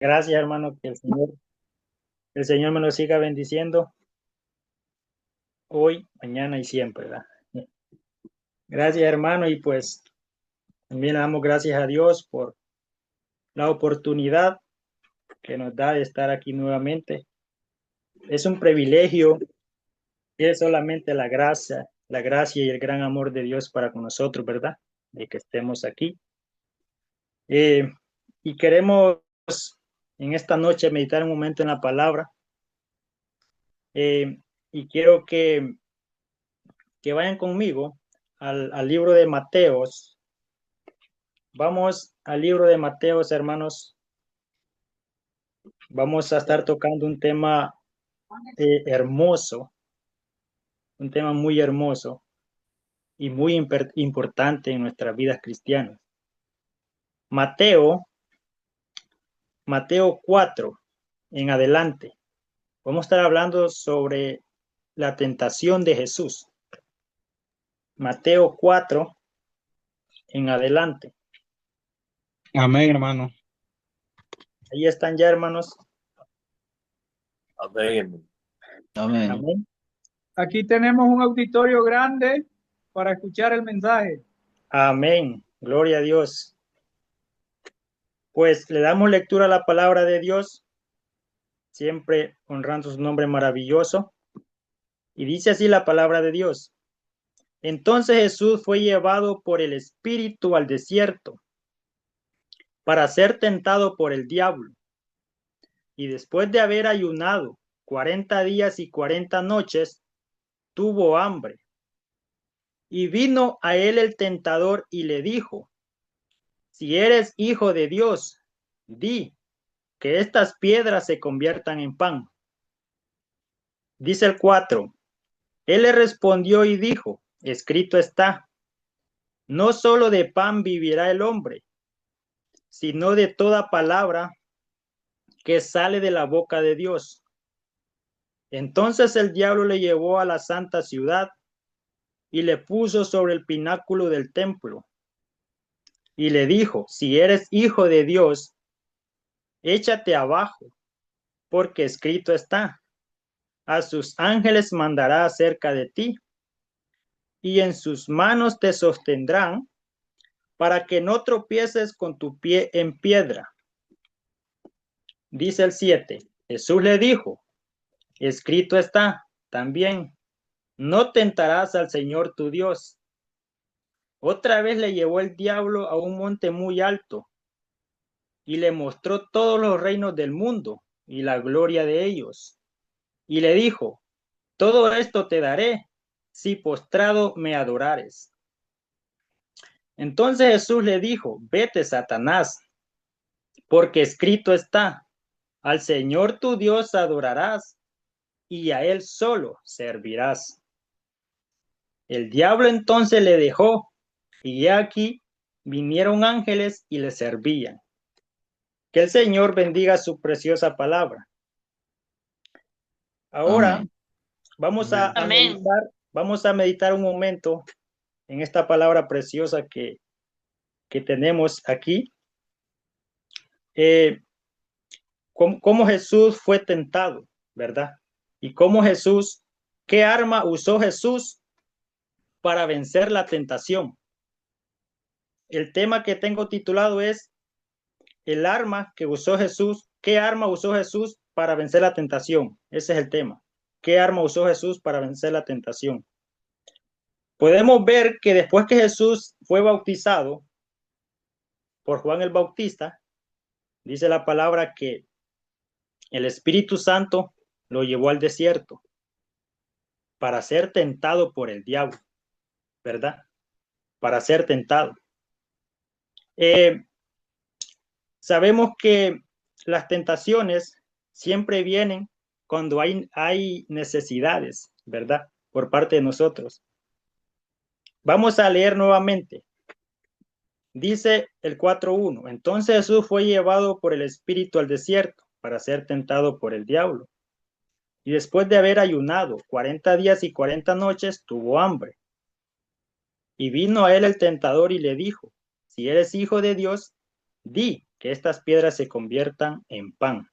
Gracias, hermano, que el Señor me lo siga bendiciendo hoy, mañana y siempre, ¿verdad? Gracias, hermano, y pues también le damos gracias a Dios por la oportunidad que nos da de estar aquí nuevamente. Es un privilegio, es solamente la gracia y el gran amor de Dios para con nosotros, ¿verdad? De que estemos aquí. Eh, y queremos en esta noche meditar un momento en la palabra. Y quiero que vayan conmigo al libro de Mateos. Vamos al libro de Mateos, hermanos. Vamos a estar tocando un tema hermoso, un tema muy hermoso y muy importante en nuestras vidas cristianas. Mateo, Mateo 4 en adelante. Vamos a estar hablando sobre la tentación de Jesús. Mateo 4 en adelante. Amén, hermano. Ahí están ya, hermanos. Amén. Amén. Amén. Aquí tenemos un auditorio grande para escuchar el mensaje. Amén. Gloria a Dios. Pues le damos lectura a la palabra de Dios, siempre honrando su nombre maravilloso. Y dice así la palabra de Dios. Entonces Jesús fue llevado por el Espíritu al desierto para ser tentado por el diablo. Y después de haber ayunado 40 días y 40 noches, tuvo hambre. Y vino a él el tentador y le dijo, si eres hijo de Dios, di que estas piedras se conviertan en pan. Dice el 4. Él le respondió y dijo, escrito está, no solo de pan vivirá el hombre, sino de toda palabra que sale de la boca de Dios. Entonces el diablo le llevó a la santa ciudad y le puso sobre el pináculo del templo y le dijo, si eres hijo de Dios, échate abajo, porque escrito está, a sus ángeles mandará acerca de ti, y en sus manos te sostendrán para que no tropieces con tu pie en piedra. Dice el 7. Jesús le dijo, escrito está también, no tentarás al Señor tu Dios. Otra vez le llevó el diablo a un monte muy alto y le mostró todos los reinos del mundo y la gloria de ellos. Y le dijo, todo esto te daré si postrado me adorares. Entonces Jesús le dijo, vete, Satanás, porque escrito está, al Señor tu Dios adorarás y a él solo servirás. El diablo entonces le dejó, y aquí vinieron ángeles y le servían. Que el Señor bendiga su preciosa palabra. Ahora Amén. vamos a, Amén. a meditar, vamos a meditar un momento en esta palabra preciosa que tenemos aquí. Cómo Jesús fue tentado, ¿verdad? Y cómo Jesús, qué arma usó Jesús para vencer la tentación. El tema que tengo titulado es el arma que usó Jesús, ¿qué arma usó Jesús para vencer la tentación? Ese es el tema. ¿Qué arma usó Jesús para vencer la tentación? Podemos ver que después que Jesús fue bautizado por Juan el Bautista, dice la palabra que el Espíritu Santo lo llevó al desierto para ser tentado por el diablo, ¿verdad? Para ser tentado. Eh, Sabemos que las tentaciones siempre vienen cuando hay necesidades, ¿verdad? Por parte de nosotros. Vamos a leer nuevamente. Dice el 4:1. Entonces Jesús fue llevado por el Espíritu al desierto para ser tentado por el diablo. Y después de haber ayunado 40 días y 40 noches, tuvo hambre. Y vino a él el tentador y le dijo, si eres hijo de Dios, di que estas piedras se conviertan en pan.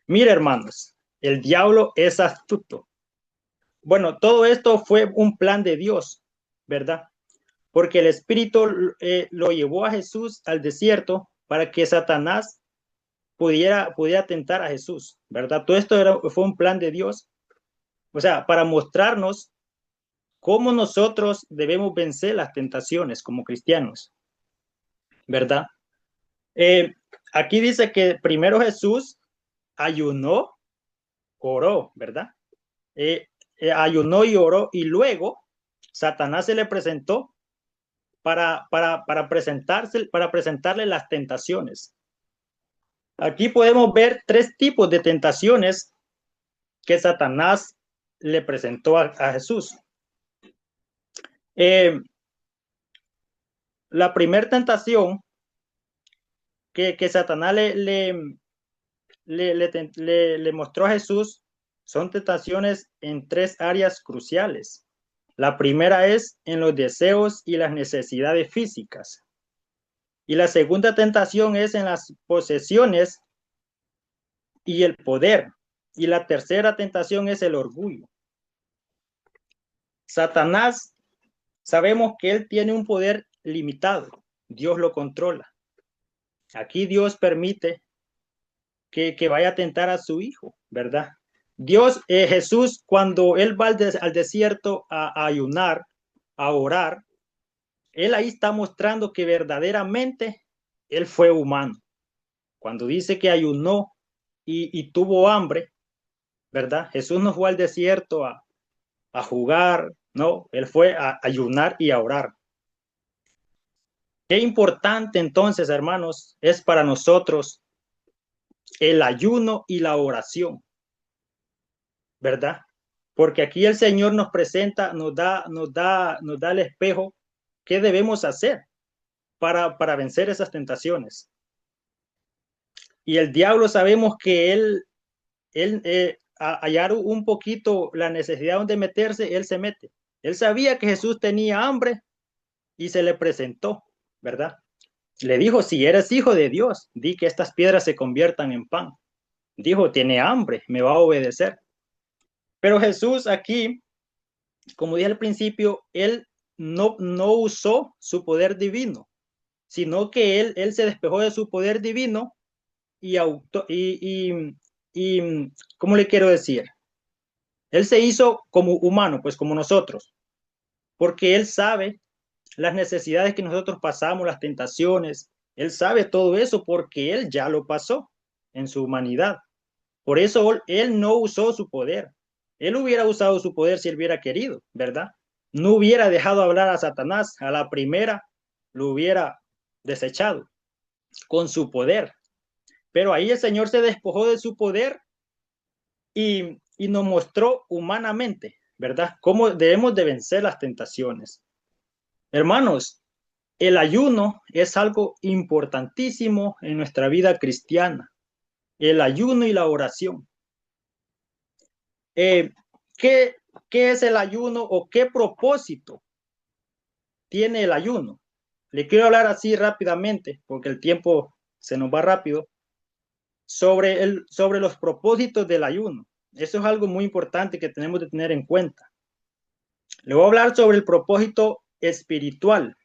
Mire, hermanos, el diablo es astuto. Bueno, todo esto fue un plan de Dios, ¿verdad? Porque el Espíritu lo llevó a Jesús al desierto para que Satanás pudiera tentar a Jesús, ¿verdad? Todo esto fue un plan de Dios, o sea, para mostrarnos cómo nosotros debemos vencer las tentaciones como cristianos, ¿verdad? Aquí dice que primero Jesús ayunó, oró, ¿verdad? Ayunó y oró, y luego Satanás se le presentó para presentarle las tentaciones. Aquí podemos ver tres tipos de tentaciones que Satanás le presentó a Jesús. La primera tentación que Satanás le mostró a Jesús son tentaciones en tres áreas cruciales. La primera es en los deseos y las necesidades físicas. Y la segunda tentación es en las posesiones y el poder. Y la tercera tentación es el orgullo. Satanás, sabemos que él tiene un poder limitado. Dios lo controla. Aquí Dios permite que vaya a tentar a su hijo, ¿verdad? Dios, Jesús, cuando él va al desierto a ayunar, a orar, él ahí está mostrando que verdaderamente él fue humano. Cuando dice que ayunó y tuvo hambre, ¿verdad? Jesús no fue al desierto a jugar, no, él fue a ayunar y a orar. Qué importante entonces, hermanos, es para nosotros el ayuno y la oración, ¿verdad? Porque aquí el Señor nos presenta, nos da el espejo, ¿qué debemos hacer para vencer esas tentaciones? Y el diablo sabemos que él hallar un poquito la necesidad donde meterse, él se mete. Él sabía que Jesús tenía hambre y se le presentó, ¿verdad? Le dijo, si eres hijo de Dios, di que estas piedras se conviertan en pan. Dijo, tiene hambre, me va a obedecer. Pero Jesús aquí, como dije al principio, él no usó su poder divino, sino que él se despejó de su poder divino y ¿cómo le quiero decir? Él se hizo como humano, pues como nosotros, porque él sabe las necesidades que nosotros pasamos, las tentaciones. Él sabe todo eso porque él ya lo pasó en su humanidad. Por eso él no usó su poder. Él hubiera usado su poder si él hubiera querido, ¿verdad? No hubiera dejado hablar a Satanás. A la primera lo hubiera desechado con su poder. Pero ahí el Señor se despojó de su poder y nos mostró humanamente, ¿verdad? Cómo debemos de vencer las tentaciones. Hermanos, el ayuno es algo importantísimo en nuestra vida cristiana. El ayuno y la oración. ¿Qué es el ayuno o qué propósito tiene el ayuno? Le quiero hablar así rápidamente, porque el tiempo se nos va rápido, sobre los propósitos del ayuno. Eso es algo muy importante que tenemos de tener en cuenta. Le voy a hablar sobre el propósito espiritual.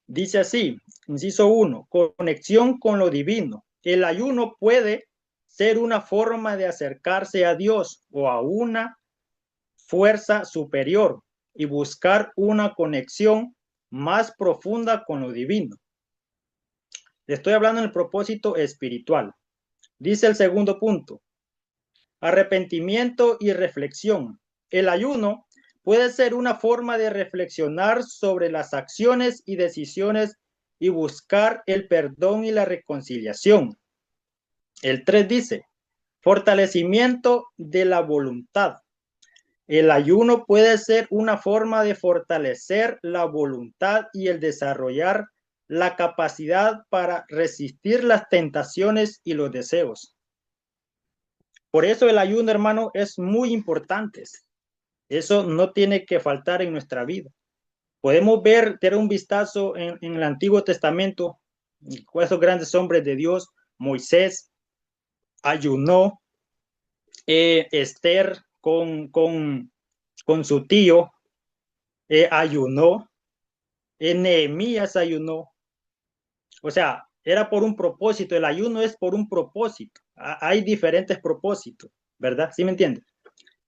Dice así, inciso 1, conexión con lo divino. El ayuno puede ser una forma de acercarse a Dios o a una fuerza superior y buscar una conexión más profunda con lo divino. Le estoy hablando del propósito espiritual. Dice el segundo punto, arrepentimiento y reflexión. El ayuno puede ser una forma de reflexionar sobre las acciones y decisiones y buscar el perdón y la reconciliación. El 3 dice, fortalecimiento de la voluntad. El ayuno puede ser una forma de fortalecer la voluntad y el desarrollar la capacidad para resistir las tentaciones y los deseos. Por eso el ayuno, hermano, es muy importante. Eso no tiene que faltar en nuestra vida. Podemos ver, tener un vistazo en el Antiguo Testamento, Esos grandes hombres de Dios, Moisés ayunó, Esther con su tío ayunó, Nehemías ayunó. O sea, era por un propósito. El ayuno es por un propósito. Hay diferentes propósitos, ¿verdad? ¿Sí me entiendes?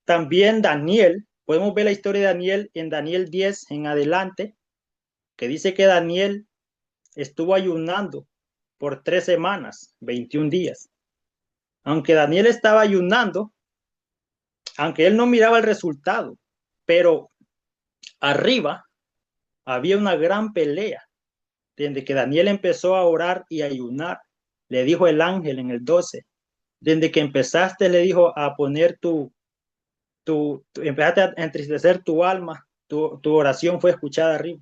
También Daniel, podemos ver la historia de Daniel en Daniel 10 en adelante, que dice que Daniel estuvo ayunando por 3 semanas, 21 días. Aunque Daniel estaba ayunando, aunque él no miraba el resultado, pero arriba había una gran pelea. Desde que Daniel empezó a orar y ayunar, le dijo el ángel en el 12, desde que empezaste, le dijo, a poner empezaste a entristecer tu alma, tu oración fue escuchada arriba.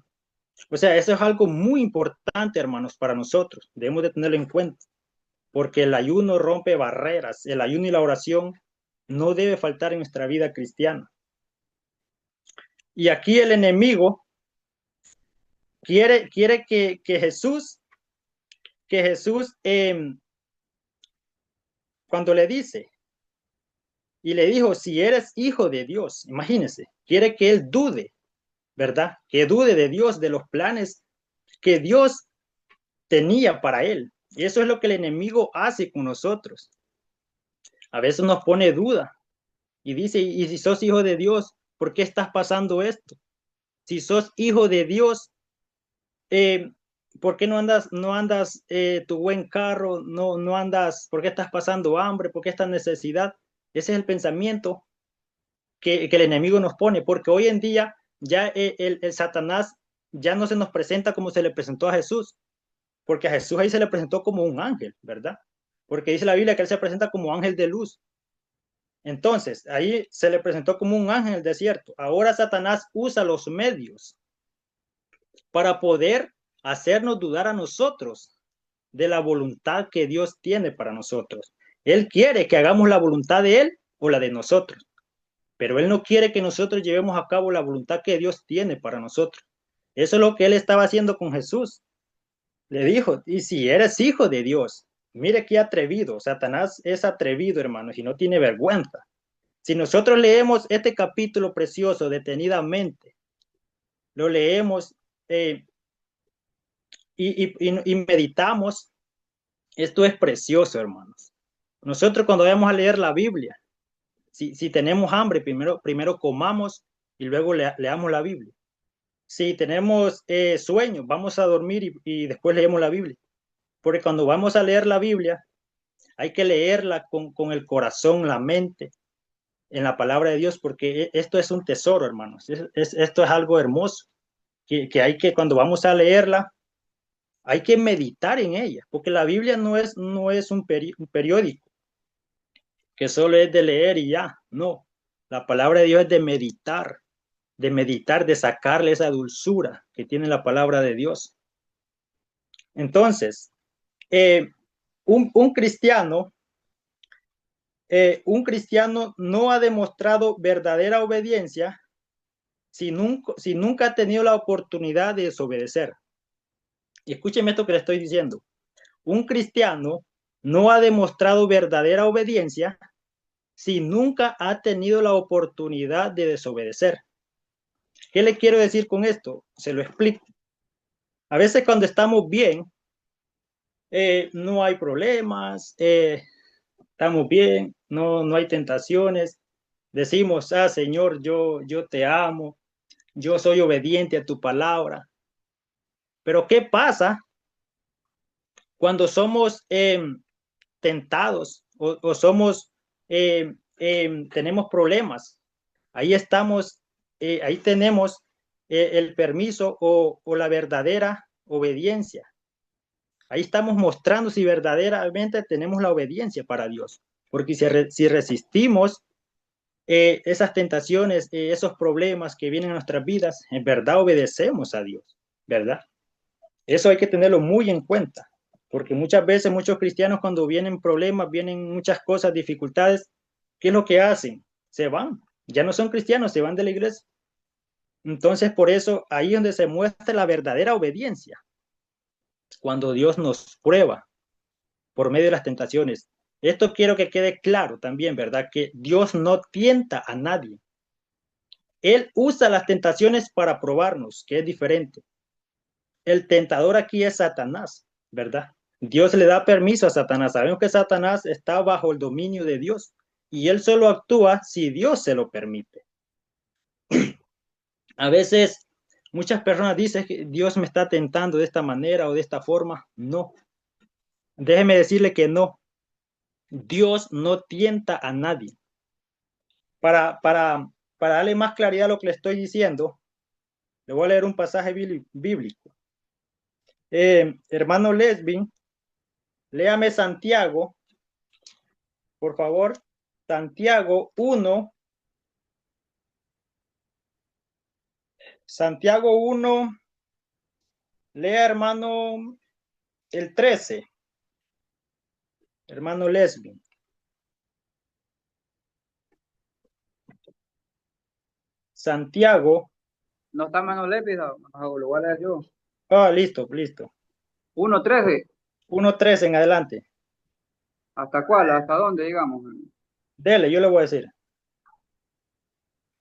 O sea, eso es algo muy importante, hermanos, para nosotros. Debemos de tenerlo en cuenta, porque el ayuno rompe barreras. El ayuno y la oración no debe faltar en nuestra vida cristiana. Y aquí el enemigo quiere que Jesús, cuando le dice, y le dijo, si eres hijo de Dios, imagínense, quiere que él dude, ¿verdad? Que dude de Dios, de los planes que Dios tenía para él. Y eso es lo que el enemigo hace con nosotros. A veces nos pone duda y dice, y si sos hijo de Dios, ¿por qué estás pasando esto? Si sos hijo de Dios, ¿por qué no andas tu buen carro? No andas, ¿por qué estás pasando hambre? ¿Por qué esta necesidad? Ese es el pensamiento que el enemigo nos pone, porque hoy en día ya el Satanás ya no se nos presenta como se le presentó a Jesús, porque a Jesús ahí se le presentó como un ángel, ¿verdad? Porque dice la Biblia que él se presenta como ángel de luz. Entonces, ahí se le presentó como un ángel en el desierto. Ahora Satanás usa los medios para poder hacernos dudar a nosotros de la voluntad que Dios tiene para nosotros. Él quiere que hagamos la voluntad de Él o la de nosotros, pero Él no quiere que nosotros llevemos a cabo la voluntad que Dios tiene para nosotros. Eso es lo que Él estaba haciendo con Jesús. Le dijo, y si eres hijo de Dios, mire qué atrevido. Satanás es atrevido, hermanos, y no tiene vergüenza. Si nosotros leemos este capítulo precioso detenidamente, lo leemos y meditamos, esto es precioso, hermanos. Nosotros cuando vayamos a leer la Biblia, si tenemos hambre, primero comamos y luego leamos la Biblia. Si tenemos sueño, vamos a dormir y después leemos la Biblia. Porque cuando vamos a leer la Biblia, hay que leerla con el corazón, la mente, en la palabra de Dios, porque esto es un tesoro, hermanos. Esto es algo hermoso, que hay que, cuando vamos a leerla, hay que meditar en ella, porque la Biblia no es un periódico, que solo es de leer y ya, no. La palabra de Dios es de meditar, de sacarle esa dulzura que tiene la palabra de Dios. Entonces, un cristiano no ha demostrado verdadera obediencia si nunca ha tenido la oportunidad de desobedecer. Y escúcheme esto que le estoy diciendo. Un cristiano no ha demostrado verdadera obediencia si nunca ha tenido la oportunidad de desobedecer. ¿Qué le quiero decir con esto? Se lo explico. A veces cuando estamos bien, no hay problemas, estamos bien, no hay tentaciones. Decimos, Señor, yo te amo, yo soy obediente a tu palabra. Pero ¿qué pasa cuando somos tentados o somos, tenemos problemas? Ahí estamos, ahí tenemos el permiso o la verdadera obediencia. Ahí estamos mostrando si verdaderamente tenemos la obediencia para Dios. Porque si resistimos esas tentaciones, esos problemas que vienen a nuestras vidas, en verdad obedecemos a Dios, ¿verdad? Eso hay que tenerlo muy en cuenta, porque muchas veces muchos cristianos cuando vienen problemas, vienen muchas cosas, dificultades, ¿qué es lo que hacen? Se van, ya no son cristianos, se van de la iglesia. Entonces, por eso, ahí es donde se muestra la verdadera obediencia. cuando Dios nos prueba por medio de las tentaciones. Esto quiero que quede claro también, ¿verdad? Que Dios no tienta a nadie. Él usa las tentaciones para probarnos, que es diferente. El tentador aquí es Satanás, ¿verdad? Dios le da permiso a Satanás. Sabemos que Satanás está bajo el dominio de Dios y él solo actúa si Dios se lo permite. A veces muchas personas dicen que Dios me está tentando de esta manera o de esta forma. No. Déjeme decirle que no. Dios no tienta a nadie. Para darle más claridad a lo que le estoy diciendo, le voy a leer un pasaje bíblico. Hermano Lesbin, léame Santiago, por favor. Santiago 1. Santiago 1. Lea, hermano, el 13. Hermano Lesbin. Santiago. No está Manuel Lépida, lo voy a leer yo. Ah, listo, listo. 1:13. 1:13 en adelante. ¿Hasta cuál? ¿Hasta dónde, digamos? Dele, yo le voy a decir.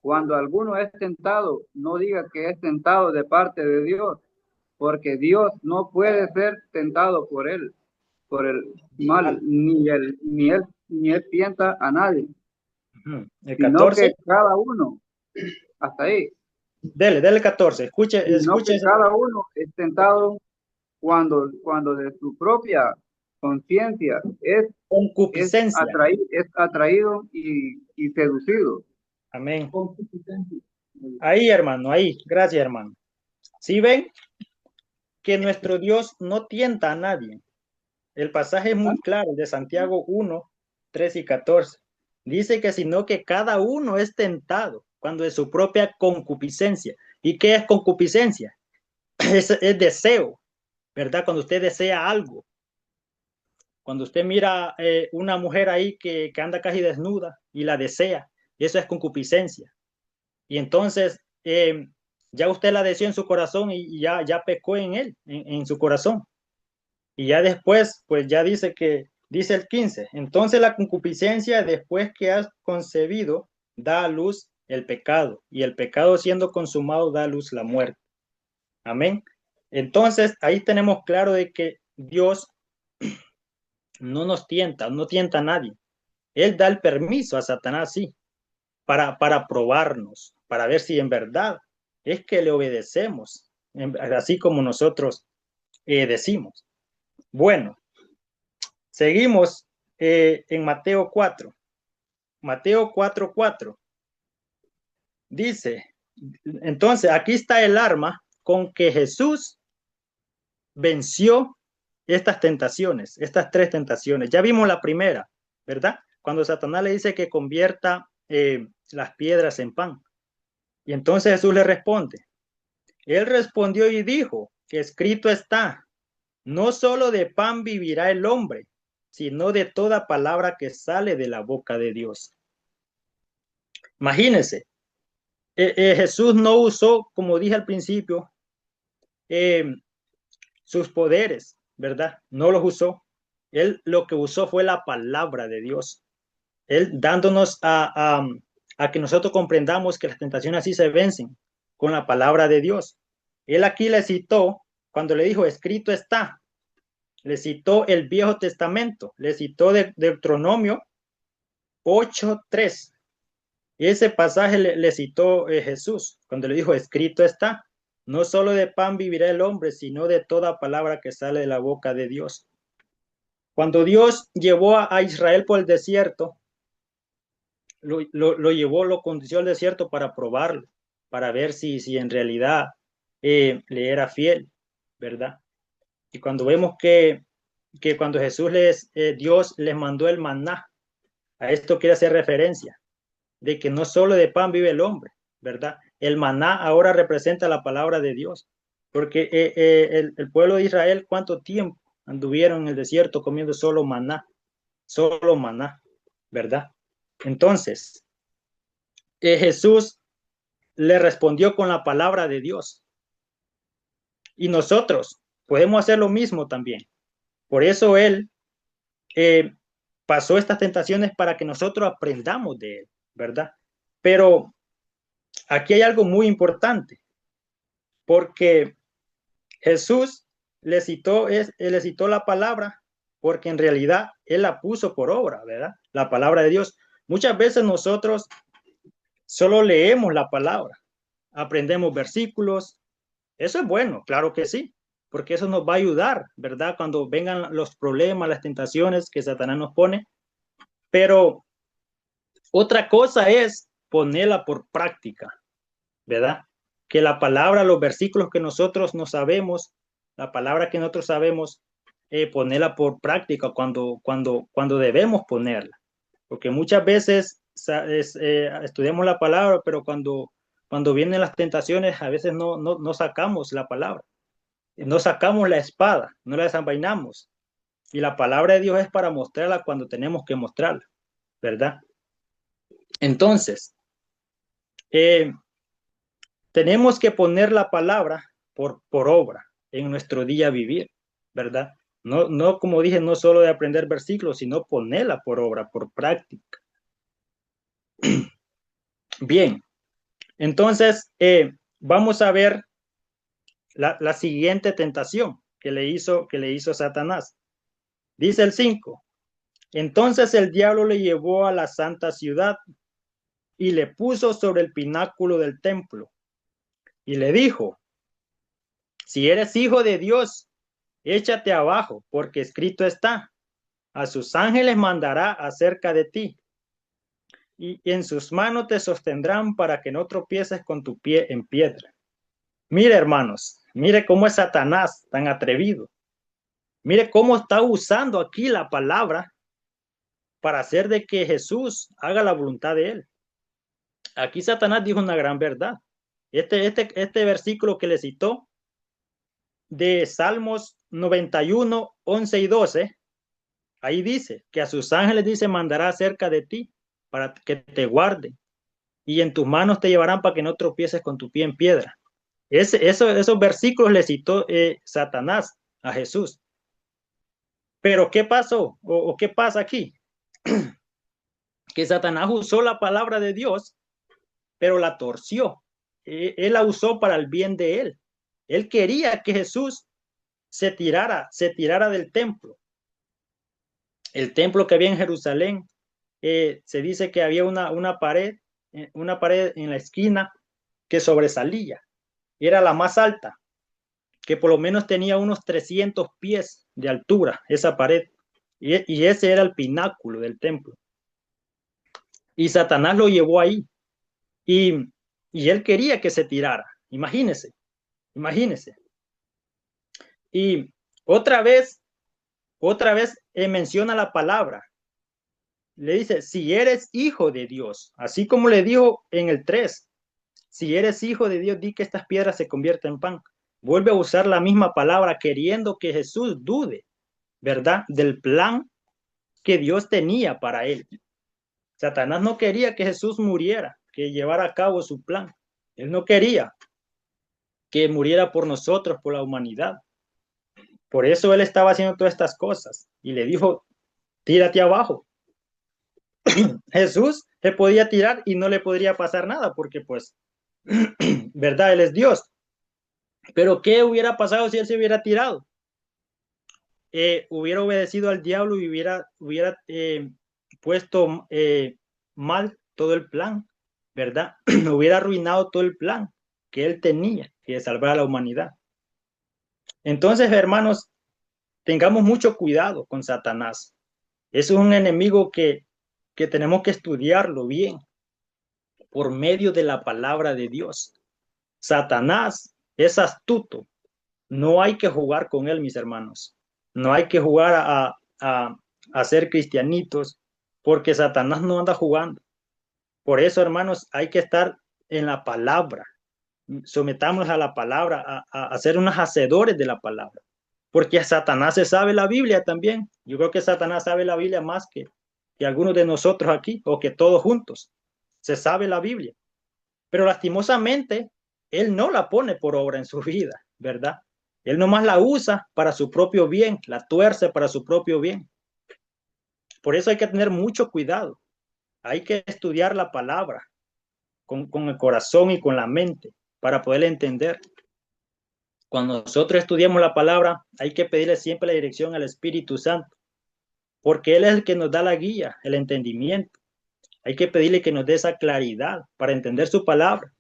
Cuando alguno es tentado, no diga que es tentado de parte de Dios, porque Dios no puede ser tentado por el mal, ni él tienta a nadie, El sino 14. que cada uno, hasta ahí, Dele el 14. Escuche, sino que escuche. cada uno es tentado cuando de su propia conciencia es Concupiscencia. atraído y seducido. Amén. Concupiscencia. Ahí, hermano, ahí. Gracias, hermano. ¿Sí ven que nuestro Dios no tienta a nadie? El pasaje es muy claro de Santiago 1, 13 y 14. Dice que sino que cada uno es tentado cuando es su propia concupiscencia. ¿Y qué es concupiscencia? Es deseo, ¿verdad? Cuando usted desea algo. Cuando usted mira una mujer ahí que anda casi desnuda y la desea, eso es concupiscencia. Y entonces ya usted la deseó en su corazón y ya pecó en él, en su corazón. Y ya después, pues ya dice el 15, entonces la concupiscencia después que has concebido da a luz el pecado y el pecado siendo consumado da a luz la muerte. Amén. Entonces ahí tenemos claro de que Dios no nos tienta, no tienta a nadie. Él da el permiso a Satanás, sí, para probarnos, para ver si en verdad es que le obedecemos, así como nosotros decimos. Bueno, seguimos en Mateo 4. Mateo 4:4. Dice, entonces aquí está el arma con que Jesús venció estas tentaciones, estas tres tentaciones. Ya vimos la primera, ¿verdad? Cuando Satanás le dice que convierta las piedras en pan. Y entonces Jesús le responde. Él respondió y dijo que escrito está, no solo de pan vivirá el hombre, sino de toda palabra que sale de la boca de Dios. Imagínense, Jesús no usó, como dije al principio, sus poderes, ¿verdad? No los usó. Él lo que usó fue la palabra de Dios. Él dándonos a que nosotros comprendamos que las tentaciones así se vencen con la palabra de Dios. Él aquí le citó, cuando le dijo, escrito está, le citó el Viejo Testamento, le citó de Deuteronomio 8:3. Ese pasaje le citó Jesús, cuando le dijo, escrito está, no solo de pan vivirá el hombre, sino de toda palabra que sale de la boca de Dios. Cuando Dios llevó a Israel por el desierto, lo condució al desierto para probarlo, para ver si en realidad le era fiel, ¿verdad? Y cuando vemos que cuando Dios les mandó el maná, a esto quiere hacer referencia, de que no solo de pan vive el hombre, ¿verdad? El maná ahora representa la palabra de Dios, porque el pueblo de Israel, ¿cuánto tiempo anduvieron en el desierto comiendo solo maná, ¿verdad? Entonces, Jesús le respondió con la palabra de Dios. Y nosotros podemos hacer lo mismo también. Por eso Él pasó estas tentaciones para que nosotros aprendamos de Él, ¿verdad? Pero aquí hay algo muy importante, porque Jesús le citó la palabra porque en realidad Él la puso por obra, ¿verdad? La palabra de Dios. Muchas veces nosotros solo leemos la palabra, aprendemos versículos. Eso es bueno, claro que sí, porque eso nos va a ayudar, ¿verdad? Cuando vengan los problemas, las tentaciones que Satanás nos pone. Pero otra cosa es ponerla por práctica, ¿verdad? Que la palabra, los versículos que nosotros no sabemos, la palabra que nosotros sabemos, ponerla por práctica cuando debemos ponerla. Porque muchas veces estudiamos la palabra, pero cuando vienen las tentaciones, a veces no sacamos la palabra, no sacamos la espada, no la desenvainamos. Y la palabra de Dios es para mostrarla cuando tenemos que mostrarla, ¿verdad? Entonces, tenemos que poner la palabra por obra en nuestro día a vivir, ¿verdad? No, como dije, no solo de aprender versículos, sino ponerla por obra, por práctica. Bien, entonces vamos a ver la siguiente tentación que le hizo Satanás. Dice el 5. Entonces el diablo le llevó a la santa ciudad y le puso sobre el pináculo del templo y le dijo: si eres hijo de Dios, échate abajo, porque escrito está: a sus ángeles mandará acerca de ti, y en sus manos te sostendrán para que no tropieces con tu pie en piedra. Mire, hermanos, mire cómo es Satanás tan atrevido. Mire cómo está usando aquí la palabra para hacer de que Jesús haga la voluntad de él. Aquí Satanás dijo una gran verdad. Este versículo que le citó de Salmos 91, 11 y 12, ahí dice que a sus ángeles dice mandará cerca de ti para que te guarden y en tus manos te llevarán para que no tropieces con tu pie en piedra. Esos versículos le citó Satanás a Jesús. Pero ¿qué pasó? ¿O qué pasa aquí? Que Satanás usó la palabra de Dios, pero la torció. Él la usó para el bien de él. Él quería que Jesús se tirara del templo. El templo que había en Jerusalén, se dice que había una pared en la esquina que sobresalía. Era la más alta, que por lo menos tenía unos 300 pies de altura, esa pared. Y ese era el pináculo del templo. Y Satanás lo llevó ahí. Y él quería que se tirara. Imagínese. Y otra vez menciona la palabra. Le dice, si eres hijo de Dios, así como le dijo en el 3, si eres hijo de Dios, di que estas piedras se conviertan en pan. Vuelve a usar la misma palabra, queriendo que Jesús dude, ¿verdad? Del plan que Dios tenía para él. Satanás no quería que Jesús muriera, que llevara a cabo su plan. Él no quería que muriera por nosotros, por la humanidad. Por eso él estaba haciendo todas estas cosas y le dijo, tírate abajo. Jesús se podía tirar y no le podría pasar nada porque pues, ¿verdad? Él es Dios. Pero ¿qué hubiera pasado si él se hubiera tirado? Hubiera obedecido al diablo y hubiera puesto mal todo el plan, ¿verdad? Hubiera arruinado todo el plan que él tenía, que salvar a la humanidad. Entonces, hermanos, tengamos mucho cuidado con Satanás. Es un enemigo que tenemos que estudiarlo bien por medio de la palabra de Dios. Satanás es astuto. No hay que jugar con él, mis hermanos. No hay que jugar a ser cristianitos, porque Satanás no anda jugando. Por eso, hermanos, hay que estar en la palabra. Sometámonos a la palabra, a ser unos hacedores de la palabra. Porque Satanás se sabe la Biblia también. Yo creo que Satanás sabe la Biblia más que algunos de nosotros aquí, o que todos juntos. Se sabe la Biblia. Pero lastimosamente, él no la pone por obra en su vida, ¿verdad? Él nomás la usa para su propio bien, la tuerce para su propio bien. Por eso hay que tener mucho cuidado. Hay que estudiar la palabra con el corazón y con la mente para poder entender. Cuando nosotros estudiamos la palabra, hay que pedirle siempre la dirección al Espíritu Santo, porque Él es el que nos da la guía, el entendimiento. Hay que pedirle que nos dé esa claridad para entender su palabra,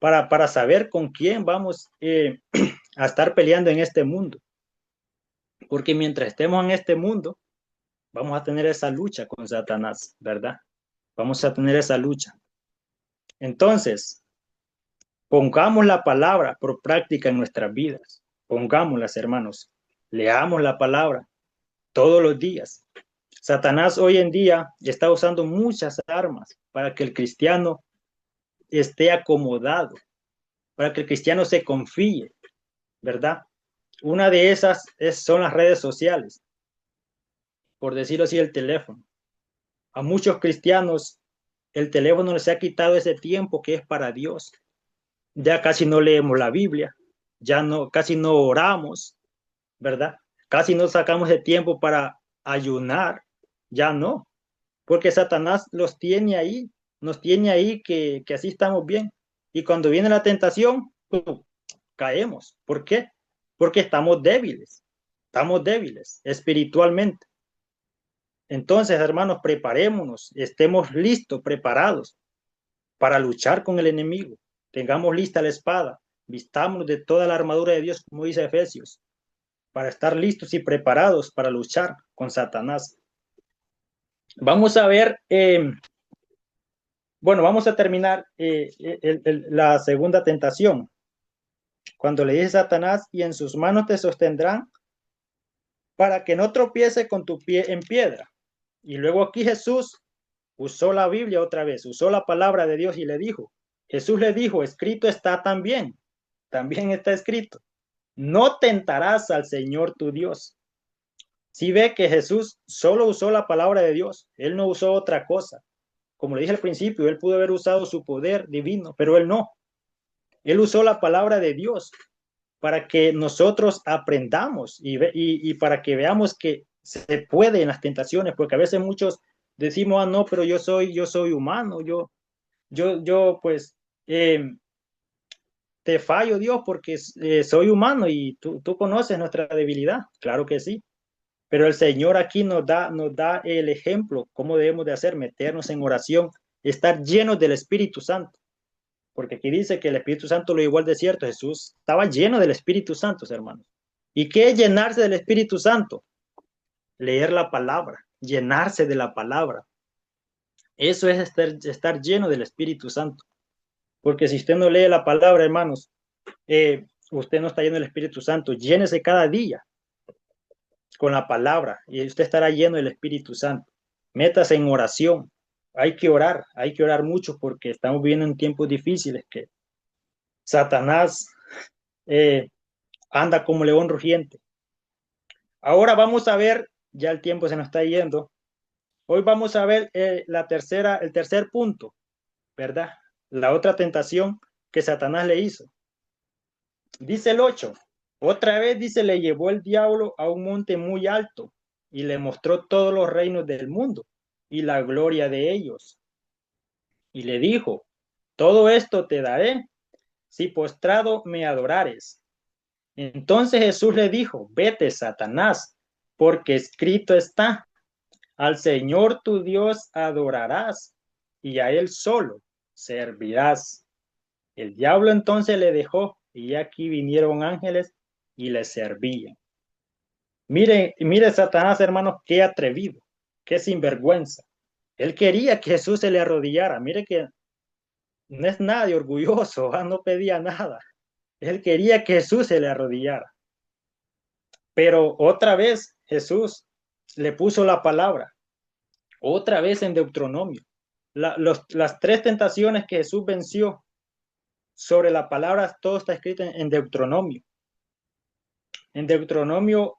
para saber con quién vamos a estar peleando en este mundo. Porque mientras estemos en este mundo, vamos a tener esa lucha con Satanás, ¿verdad? Vamos a tener esa lucha. Entonces, pongamos la palabra por práctica en nuestras vidas. Pongámoslas, hermanos. Leamos la palabra todos los días. Satanás hoy en día está usando muchas armas para que el cristiano esté acomodado, para que el cristiano se confíe, ¿verdad? Una de esas son las redes sociales, por decirlo así, el teléfono. A muchos cristianos el teléfono les ha quitado ese tiempo que es para Dios. Ya casi no leemos la Biblia, ya no, casi no oramos, ¿verdad? Casi no sacamos el tiempo para ayunar, ya no, porque Satanás los tiene ahí, nos tiene ahí que así estamos bien. Y cuando viene la tentación, ¡pum!, caemos. ¿Por qué? Porque estamos débiles espiritualmente. Entonces, hermanos, preparémonos, estemos listos, preparados para luchar con el enemigo. Tengamos lista la espada, vistámonos de toda la armadura de Dios, como dice Efesios, para estar listos y preparados para luchar con Satanás. Vamos a ver, vamos a terminar la segunda tentación. Cuando le dice Satanás, y en sus manos te sostendrán para que no tropiece con tu pie en piedra. Y luego aquí Jesús usó la Biblia otra vez, usó la palabra de Dios y le dijo, Jesús le dijo, escrito está también está escrito, no tentarás al Señor tu Dios. Si ve que Jesús solo usó la palabra de Dios, él no usó otra cosa. Como le dije al principio, él pudo haber usado su poder divino, pero él no. Él usó la palabra de Dios para que nosotros aprendamos y para que veamos que se puede en las tentaciones, porque a veces muchos decimos, no, pero yo soy humano, pues te fallo, Dios, porque soy humano y tú conoces nuestra debilidad. Claro que sí. Pero el Señor aquí nos da el ejemplo, cómo debemos de hacer, meternos en oración, estar llenos del Espíritu Santo. Porque aquí dice que el Espíritu Santo lo llevó al desierto. Jesús estaba lleno del Espíritu Santo, hermanos. ¿Y qué es llenarse del Espíritu Santo? Leer la palabra, llenarse de la palabra. Eso es estar lleno del Espíritu Santo. Porque si usted no lee la palabra, hermanos, usted no está lleno del Espíritu Santo. Llénese cada día con la palabra y usted estará lleno del Espíritu Santo. Métase en oración. Hay que orar mucho porque estamos viviendo en tiempos difíciles que Satanás anda como león rugiente. Ahora vamos a ver, ya el tiempo se nos está yendo. Hoy vamos a ver el tercer punto, ¿verdad? La otra tentación que Satanás le hizo. Dice el 8. Otra vez dice, le llevó el diablo a un monte muy alto y le mostró todos los reinos del mundo y la gloria de ellos. Y le dijo, todo esto te daré si postrado me adorares. Entonces Jesús le dijo, vete, Satanás, porque escrito está, al Señor tu Dios adorarás y a Él solo servirás. El diablo entonces le dejó y aquí vinieron ángeles y le servían. Mire, Satanás, hermanos, qué atrevido, qué sinvergüenza. Él quería que Jesús se le arrodillara. Mire que no es nada de orgulloso, no pedía nada. Él quería que Jesús se le arrodillara. Pero otra vez Jesús le puso la palabra. Otra vez en Deuteronomio. Las tres tentaciones que Jesús venció sobre la palabra, todo está escrito en Deuteronomio. En Deuteronomio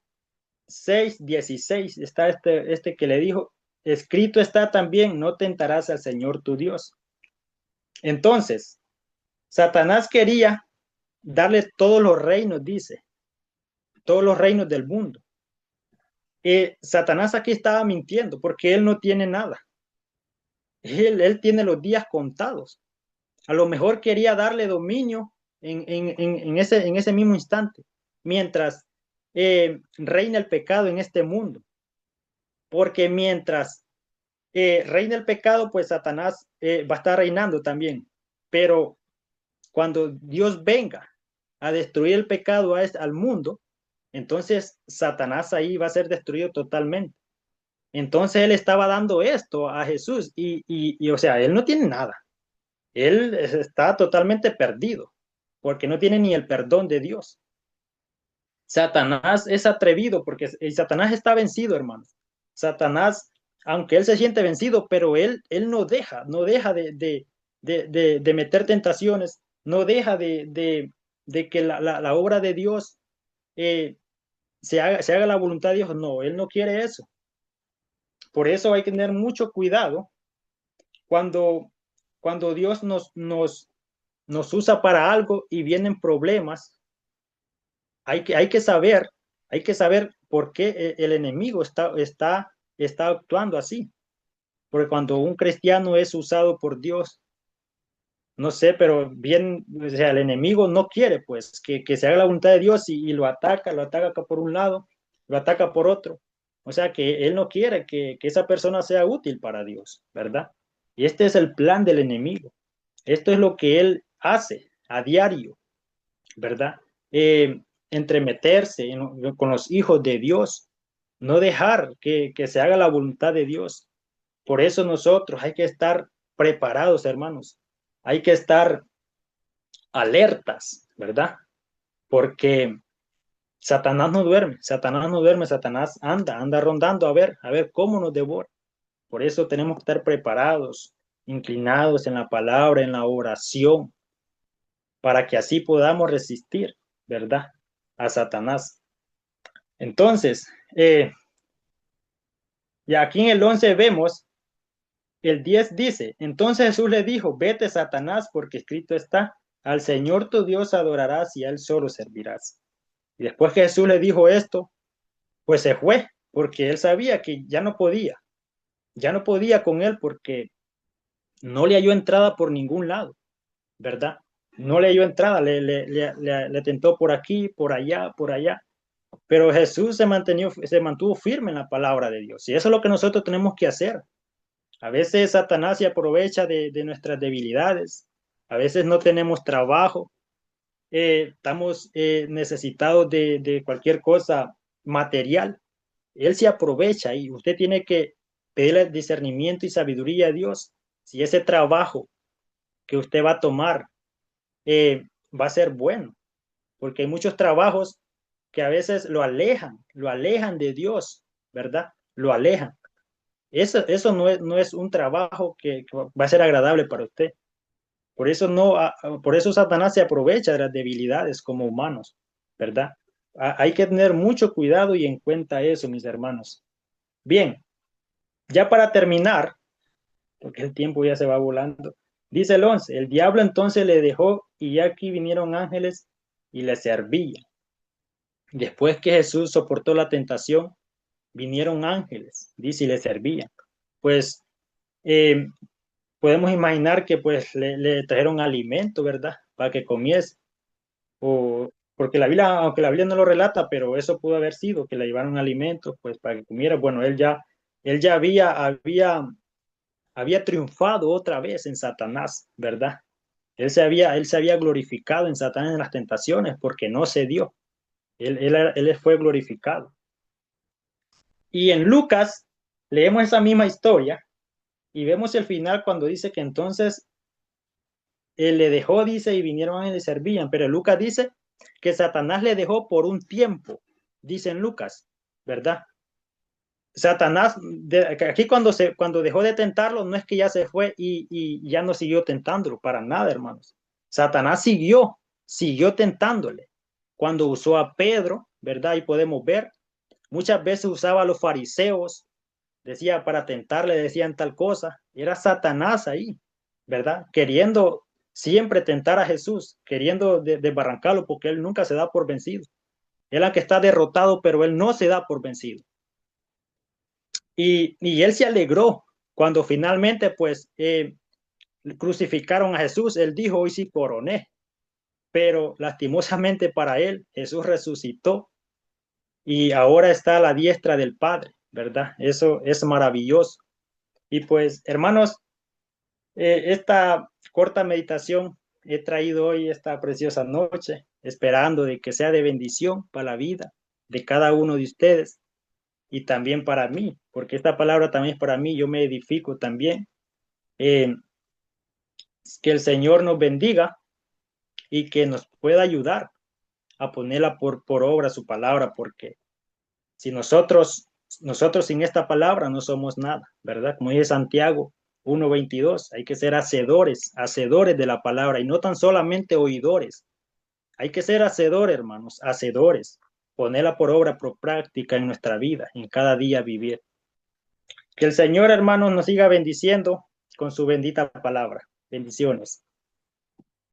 6:16 está este que le dijo, escrito está también, no tentarás al Señor tu Dios. Entonces, Satanás quería darle todos los reinos, dice, todos los reinos del mundo. Satanás aquí estaba mintiendo porque él no tiene nada. Él tiene los días contados. A lo mejor quería darle dominio en ese mismo instante, mientras reina el pecado en este mundo. Porque mientras reina el pecado, pues Satanás va a estar reinando también. Pero cuando Dios venga a destruir el pecado al mundo, entonces Satanás ahí va a ser destruido totalmente. Entonces él estaba dando esto a Jesús o sea, él no tiene nada. Él está totalmente perdido porque no tiene ni el perdón de Dios. Satanás es atrevido porque Satanás está vencido, hermanos. Satanás, aunque él se siente vencido, pero él no deja de meter tentaciones, no deja de que la obra de Dios se haga la voluntad de Dios. No, él no quiere eso. Por eso hay que tener mucho cuidado cuando, cuando Dios nos usa para algo y vienen problemas. Hay que saber por qué el enemigo está actuando así. Porque cuando un cristiano es usado por Dios, no sé, pero bien, o sea, el enemigo no quiere pues que se haga la voluntad de Dios y lo ataca acá por un lado, lo ataca por otro. O sea que él no quiere que esa persona sea útil para Dios, ¿verdad? Y este es el plan del enemigo. Esto es lo que él hace a diario, ¿verdad? Entremeterse con los hijos de Dios, no dejar que se haga la voluntad de Dios. Por eso nosotros hay que estar preparados, hermanos. Hay que estar alertas, ¿verdad? Porque Satanás no duerme, Satanás no duerme, Satanás anda rondando a ver cómo nos devora. Por eso tenemos que estar preparados, inclinados en la palabra, en la oración, para que así podamos resistir, ¿verdad? A Satanás. Entonces, ya aquí en el 11 vemos, el 10 dice, entonces Jesús le dijo, vete Satanás, porque escrito está, al Señor tu Dios adorarás y a él solo servirás. Y después que Jesús le dijo esto, pues se fue, porque él sabía que ya no podía con él porque no le halló entrada por ningún lado, ¿verdad? No le halló entrada, le tentó por aquí, por allá. Pero Jesús se mantuvo firme en la palabra de Dios. Y eso es lo que nosotros tenemos que hacer. A veces Satanás se aprovecha de nuestras debilidades. A veces no tenemos trabajo. Estamos necesitados de cualquier cosa material. Él se aprovecha y usted tiene que pedirle discernimiento y sabiduría a Dios. Si ese trabajo que usted va a tomar va a ser bueno, porque hay muchos trabajos que a veces lo alejan de Dios, ¿verdad? Lo alejan. Eso no es un trabajo que va a ser agradable para usted. Por eso por eso Satanás se aprovecha de las debilidades como humanos, ¿verdad? Hay que tener mucho cuidado y en cuenta eso, mis hermanos. Bien, ya para terminar, porque el tiempo ya se va volando, dice el 11, el diablo entonces le dejó y aquí vinieron ángeles y le servían. Después que Jesús soportó la tentación, vinieron ángeles, dice, y le servían. Pues eh, podemos imaginar que pues le trajeron alimento, ¿verdad? Para que comiese. Porque la Biblia, aunque la Biblia no lo relata, pero eso pudo haber sido, que le llevaron alimentos, pues para que comiera. Bueno, él ya había triunfado otra vez en Satanás, ¿verdad? Él se había glorificado en Satanás en las tentaciones porque no se dio. Él fue glorificado. Y en Lucas leemos esa misma historia y vemos el final cuando dice que entonces él le dejó, dice, y vinieron y le servían. Pero Lucas dice que Satanás le dejó por un tiempo, dice en Lucas, ¿verdad? Satanás, aquí cuando dejó de tentarlo, no es que ya se fue y ya no siguió tentándolo, para nada, hermanos. Satanás siguió tentándole. Cuando usó a Pedro, ¿verdad? Y podemos ver, muchas veces usaba a los fariseos, decía para tentarle, decían tal cosa. Era Satanás ahí, ¿verdad? Queriendo siempre tentar a Jesús, queriendo desbarrancarlo, porque él nunca se da por vencido. Él aunque está derrotado, pero él no se da por vencido. Y él se alegró cuando finalmente pues crucificaron a Jesús. Él dijo, hoy sí coroné. Pero lastimosamente para él, Jesús resucitó y ahora está a la diestra del Padre, ¿verdad? Eso es maravilloso. Y pues, hermanos, esta corta meditación he traído hoy esta preciosa noche, esperando de que sea de bendición para la vida de cada uno de ustedes y también para mí, porque esta palabra también es para mí, yo me edifico también. Eh, que el Señor nos bendiga y que nos pueda ayudar a ponerla por obra su palabra, porque si nosotros sin esta palabra no somos nada, ¿verdad? Como dice Santiago 1:22, hay que ser hacedores de la palabra y no tan solamente oidores. Hay que ser hacedores, hermanos, hacedores, ponerla por obra, por práctica en nuestra vida, en cada día vivir. Que el Señor, hermanos, nos siga bendiciendo con su bendita palabra. Bendiciones.